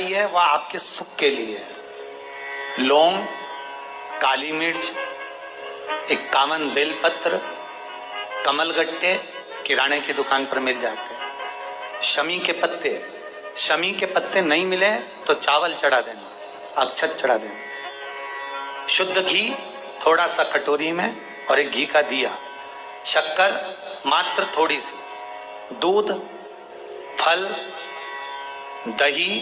चढ़ाई है वह आपके सुख के लिए है। लौंग, काली मिर्च, 51 बेलपत्र, कमलगट्टे किराने की दुकान पर मिल जाते हैं। शमी के पत्ते, शमी के पत्ते नहीं मिले तो चावल चढ़ा देना, अक्षत चढ़ा देना। शुद्ध घी थोड़ा सा कटोरी में और एक घी का दिया, शक्कर मात्र थोड़ी सी, दूध, फल, दही।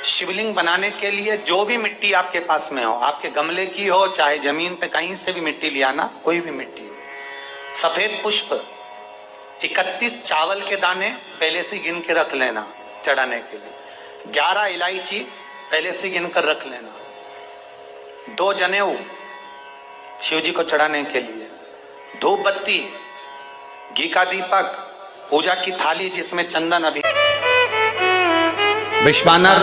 शिवलिंग बनाने के लिए जो भी मिट्टी आपके पास में हो, आपके गमले की हो चाहे जमीन पे कहीं से भी मिट्टी ले आना, कोई भी मिट्टी। सफेद पुष्प, 31 चावल के दाने पहले से गिन के रख लेना चढ़ाने के लिए, 11 इलायची पहले से गिन कर रख लेना, 2 जनेऊ शिव जी को चढ़ाने के लिए, धूप बत्ती, घी का दीपक, पूजा की थाली जिसमें चंदन अभी। विश्वानर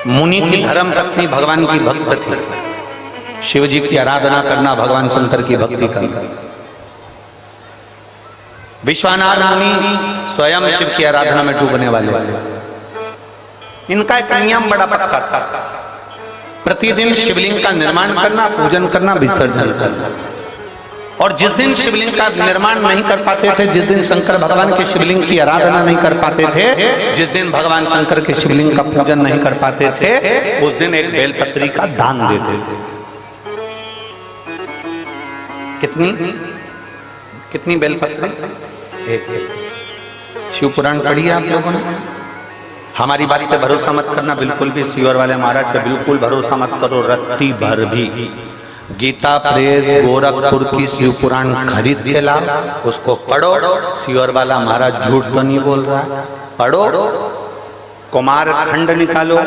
मुनि की धर्म पत्नी भगवान की भक्त थी। शिव जी की आराधना करना, भगवान शंकर की भक्ति करना। विश्वानर मुनि स्वयं शिव की आराधना में डूबने वाले। इनका एक नियम बड़ा पक्का था, प्रतिदिन शिवलिंग का निर्माण करना, पूजन करना, विसर्जन करना। और जिस दिन शिवलिंग का निर्माण नहीं कर पाते थे, जिस दिन शंकर भगवान के शिवलिंग की आराधना नहीं कर पाते थे, जिस दिन भगवान शंकर के शिवलिंग का पूजन नहीं कर पाते थे, उस दिन एक बेलपत्री का दान देते थे। कितनी बेलपत्री? एक। शिव पुराण पढ़ी है आप लोगों ने? हमारी बात पे भरोसा मत करना बिल्कुल भी, सीवर वाले महाराज पे बिल्कुल भरोसा मत करो रत्ती भर भी। गीता प्रेस गोरखपुर की शिव पुराण खरीद के लाओ, उसको पढ़ो। सीवर वाला महाराज झूठ तो नहीं बोल रहा, पढ़ो। कुमार खंड निकालो,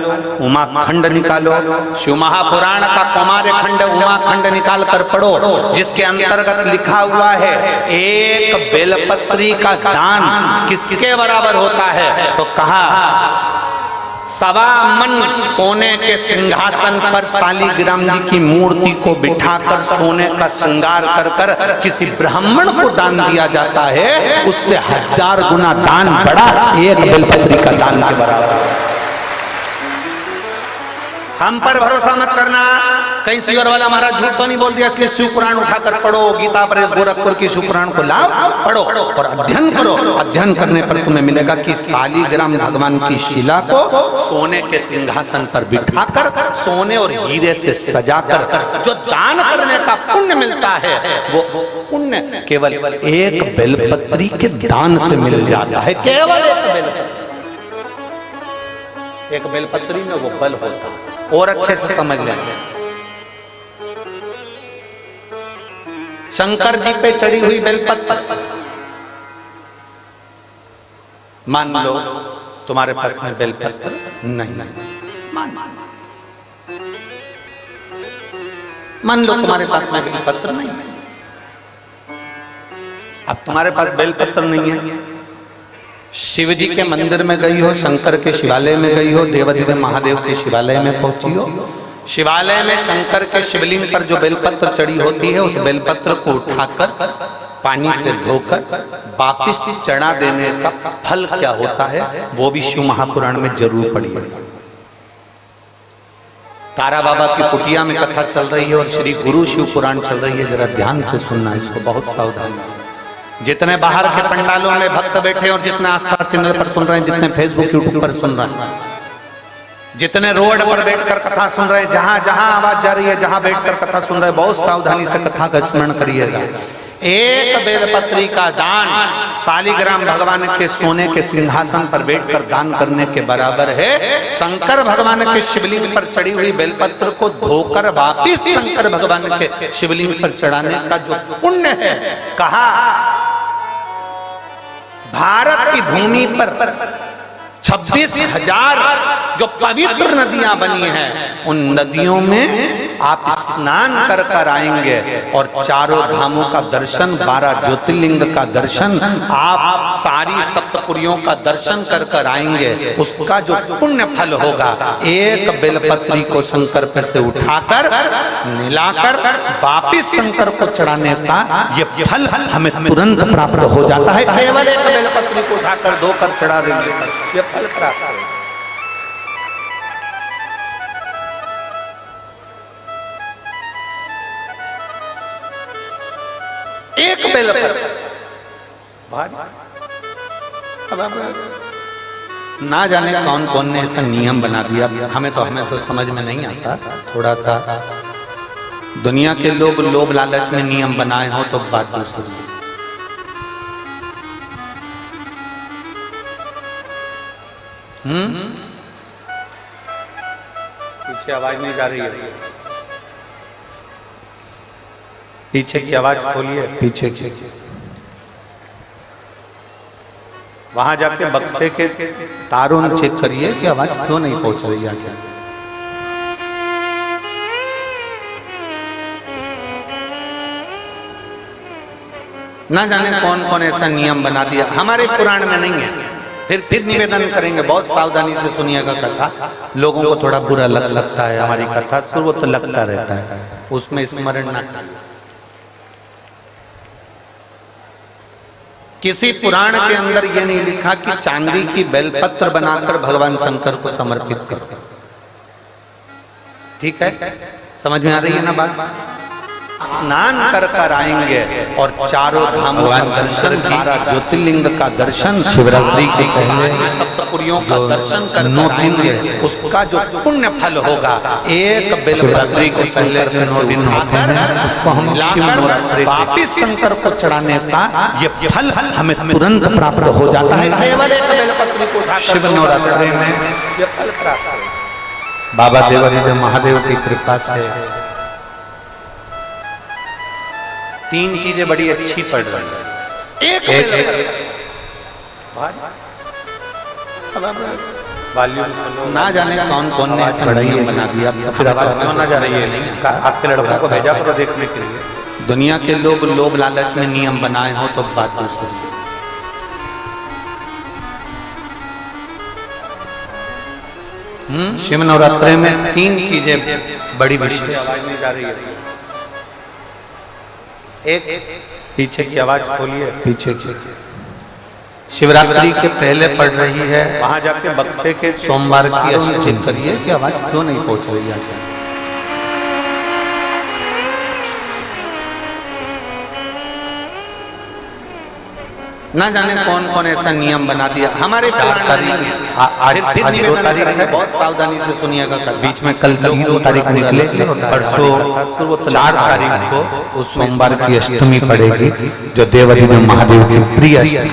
उमा खंड निकालो, शिव महापुराण का कुमार खंड, उमा खंड निकाल कर पढ़ो, जिसके अंतर्गत लिखा हुआ है एक बेलपत्री का दान किसके बराबर होता है। तो कहा 1.25 मन सोने के सिंहासन पर शालिग्राम जी की मूर्ति को बिठाकर सोने का श्रृंगार कर कर किसी ब्राह्मण को दान दिया जाता है, उससे 1000 गुना दान बड़ा एक बेलपत्री का दान के बराबर। हम पर भरोसा मत करना, कहीं सीवर वाला महाराज झूठ तो नहीं बोल दिया, इसलिए शिव पुराण उठाकर पढ़ो। गीता प्रेस गोरखपुर की शिव पुराण को लाओ, पढ़ो और अध्ययन करो। अध्ययन करने पर तुम्हें मिलेगा कि शालिग्राम भगवान की शिला को सोने के सिंहासन पर बिठाकर, सोने और हीरे से सजाकर जो दान करने का पुण्य मिलता है, वो पुण्य केवल एक बेलपत्री के दान से मिल जाता है। केवल एक बेलपत्री में वो बल होता है। और अच्छे से समझ लेंगे, शंकर जी पे चढ़ी हुई बेलपत्र, मान लो तुम्हारे पास में बेलपत्र नहीं, मान लो तुम्हारे पास में बेलपत्र नहीं, अब तुम्हारे पास बेलपत्र नहीं है, शिव जी के मंदिर में गई हो, शंकर के शिवालय में गई हो, देवाधिदेव महादेव के शिवालय में पहुंची हो, शिवालय में शंकर के शिवलिंग पर जो बेलपत्र चढ़ी होती है, उस बेलपत्र को उठाकर पानी से धोकर वापिस चढ़ा देने का फल क्या होता है, वो भी शिव महापुराण में जरूर पढ़िए। तारा बाबा की कुटिया में कथा चल रही है और श्री गुरु शिव पुराण चल रही है, जरा ध्यान से सुनना इसको, बहुत सावधानी से। जितने बाहर के पंडालों में भक्त बैठे और जितने आस्था चैनल पर सुन रहे हैं, जितने फेसबुक यूट्यूब पर सुन रहे हैं, जितने रोड पर बैठकर कथा सुन रहे हैं, जहां जहां आवाज जा रही है, जहां बैठकर कथा सुन रहे हैं, बहुत सावधानी से कथा का स्मरण करिएगा। एक बेलपत्री का दान शालिग्राम भगवान के सोने के सिंहासन पर बैठकर दान करने के बराबर है। शंकर भगवान के शिवलिंग पर चढ़ी हुई बेलपत्र को धोकर वापिस शंकर भगवान के शिवलिंग पर चढ़ाने का जो पुण्य है, कहा भारत की भूमि पर 26,000 जो पवित्र नदियां बनी हैं, उन नदियों में आप स्नान कर कर आएंगे और चारों धामों का दर्शन, 12 ज्योतिर्लिंग का दर्शन, आप सारी सप्तपुरियों का दर्शन कर कर आएंगे। उसका जो पुण्य फल होगा, एक बेलपत्री को शंकर पर से उठाकर मिलाकर वापिस शंकर को चढ़ाने का ये फल हमें तुरंत प्राप्त हो जाता है। केवल एक बेलपत्री को उठाकर धोकर चढ़ा देंगे, ये फल प्राप्त होगा। एक बेलपत्र ना जाने कौन कौन ने ऐसा नियम बना दिया, हमें तो समझ में नहीं आता। थोड़ा सा दुनिया के लोग लोभ लालच में नियम बनाए हो तो बात दूसरी है। पीछे आवाज नहीं जा रही है, पीछे की आवाज खोलिए, पीछे की। वहां जाके बक्से के तारों चेक करिए कि आवाज क्यों नहीं पहुंच रही है। क्या ना जाने कौन कौन ऐसा नियम बना दिया, हमारे पुराण में नहीं है। फिर निवेदन करेंगे, बहुत सावधानी से सुनिएगा कथा। लोगों को थोड़ा बुरा लग सकता है हमारी कथा, तो वो तो लगता रहता है, उसमें स्मरण ना। किसी पुराण के अंदर यह नहीं लिखा कि चांदी की बेलपत्र बनाकर भगवान शंकर को समर्पित करो। ठीक है, समझ में आ रही है ना बात? स्नान कर कर आएंगे और चारों धामों का दर्शन, 12 ज्योतिर्लिंग का दर्शन, शिवरात्रि के पहले सप्तपुरियों का दर्शन कर आएंगे। उसका जो पुण्य फल होगा, एक बेलपत्री को पहले 9 दिन होते हैं, उसको हम शिवनवरात्रि वापिस शंकर को चढ़ाने का ये फल हमें तुरंत प्राप्त हो जाता है। केवल एक बेलपत्री को शिवनवरात्रि में ये फल प्राप्त हो। बाबा देवादिदेव महादेव की कृपा से 3 चीजें बड़ी अच्छी पड़ रही है। एक ना जाने कौन कौन ने ऐसा नियम बना दिया, फिर ना जा रही है। आपके लड़कों को भेजा करो देखने के लिए। दुनिया के लोग लोभ लालच में नियम बनाए हो तो बात दूसरी है। शिव नवरात्रि में 3 चीजें बड़ी विशेष। आवाज नहीं जा रही है, एक पीछे की आवाज खोलिए, पीछे की। शिवरात्रि के पहले पड़ रही है, वहां जाके बक्से के सोमवार की चेक करिए कि आवाज क्यों नहीं पहुंच रही है। ना जाने कौन कौन ऐसा नियम बना दिया, हमारे 4 तारीख है, बहुत सावधानी से सुनिएगा। बीच में कल 2 तारीख निकले, परसों 4 तारीख को उस सोमवार की अष्टमी पड़ेगी, जो देवादिदेव महादेव की प्रिय अष्टमी।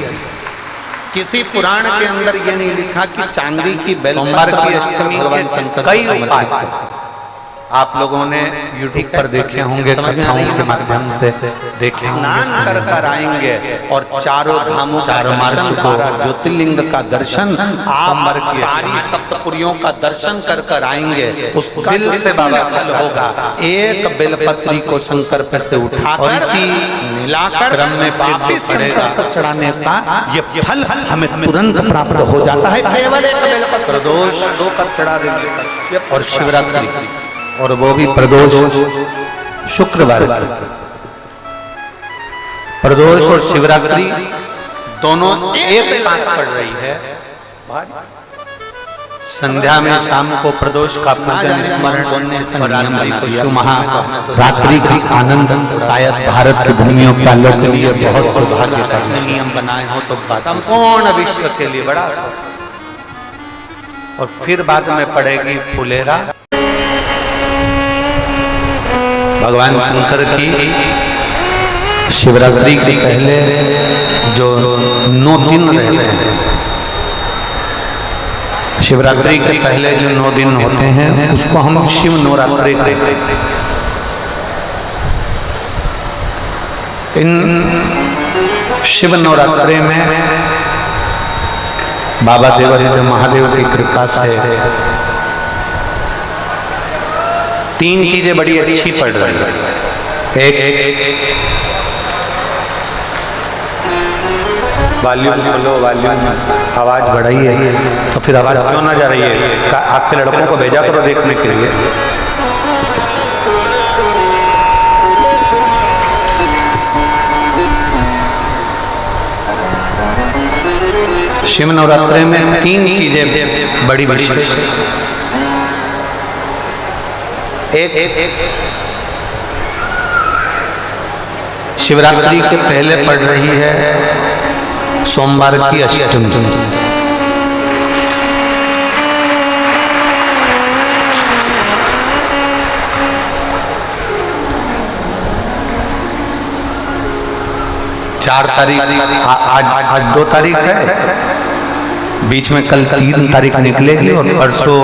किसी पुराण के अंदर ये नहीं लिखा कि चांदी की सोमवार की अष्टमी भगवान शंकर। कई उपाय आप लोगों ने YouTube पर देखे होंगे, कथाओं के माध्यम से देखे। स्नान कर कर आएंगे और चारों धामों का दर्शन, 12 ज्योतिर्लिंग का दर्शन, आप सारी सप्तपुरियों का दर्शन कर कर आएंगे। उसका दिल से बाबा फल होगा। एक बेलपत्री को शंकर पर से उठाकर इसी मिलाकर क्रम में वापिस शंकर को चढ़ाने का ये फल हमें तुरंत प्राप्त हो जाता है। केवल एक बेलपत्र प्रदोष 2 कर चढ़ा देंगे और शिवरात्रि, और वो भी प्रदोष शुक्रवार। प्रदोष और शिवरात्रि दोनों एक साथ पड़ रही है। संध्या में शाम को प्रदोष का पूजन स्मरण करने से रात्रि का आनंद शायद भारत की भूमियों का लोक के लिए बहुत सौभाग्य का नियम बनाए हो तो संपूर्ण विश्व के लिए बड़ा। और फिर बाद में पड़ेगी फुलेरा। भगवान शंकर की शिवरात्रि के पहले जो 9 दिन रहते हैं, शिवरात्रि के पहले जो 9 दिन होते हैं, उसको हम शिव नवरात्रि कहते हैं। इन शिव नवरात्रि में बाबा देवादिदेव महादेव की कृपा से तीन चीजें बड़ी अच्छी पड़ रही है। एक वॉल्यूम लो, वॉल्यूम आवाज बढ़ाई है तो फिर आवाज क्यों ना जा रही है? आपके लड़कों को भेजा करो देखने के लिए। शिव नवरात्रि में तीन चीजें बड़ी विशेष। एक शिवरात्रि के पहले पड़ रही है सोमवार की अष्टमी। चार तारीख, आज 2 तारीख है, बीच में कल 3 तारीख निकलेगी और परसों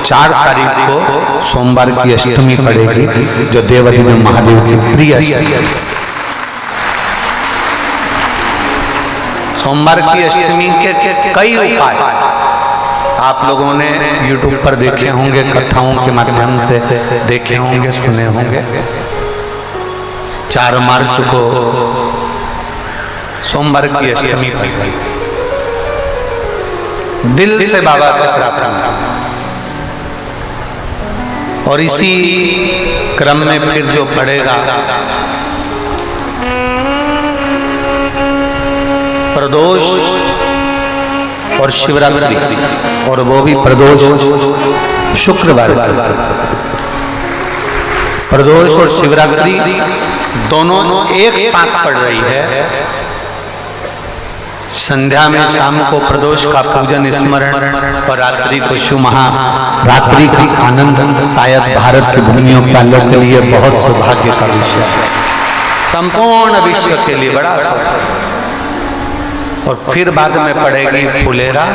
4 तारीख को सोमवार की अष्टमी पड़ेगी, जो देवाधिदेव महादेव की प्रिय अष्टमी। सोमवार की अष्टमी के कई उपाय आप लोगों ने YouTube पर देखे होंगे, कथाओं के माध्यम से देखे होंगे, सुने होंगे। 4 मार्च को सोमवार की अष्टमी पड़ गई। दिल से बाबा से प्रार्थना, और इसी क्रम में फिर जो पड़ेगा प्रदोष और शिवरात्रि, और वो भी प्रदोष शुक्रवार। प्रदोष और शिवरात्रि दोनों एक साथ पड़ रही है। संध्या में शाम को प्रदोष का पूजन स्मरण और रात्रि को शिव महारात्रि का आनंद शायद भारत की भूमियों वालों के लिए बहुत सौभाग्य का विषय है, संपूर्ण विश्व के लिए बड़ा। और फिर बाद में पड़ेगी फुलेरा।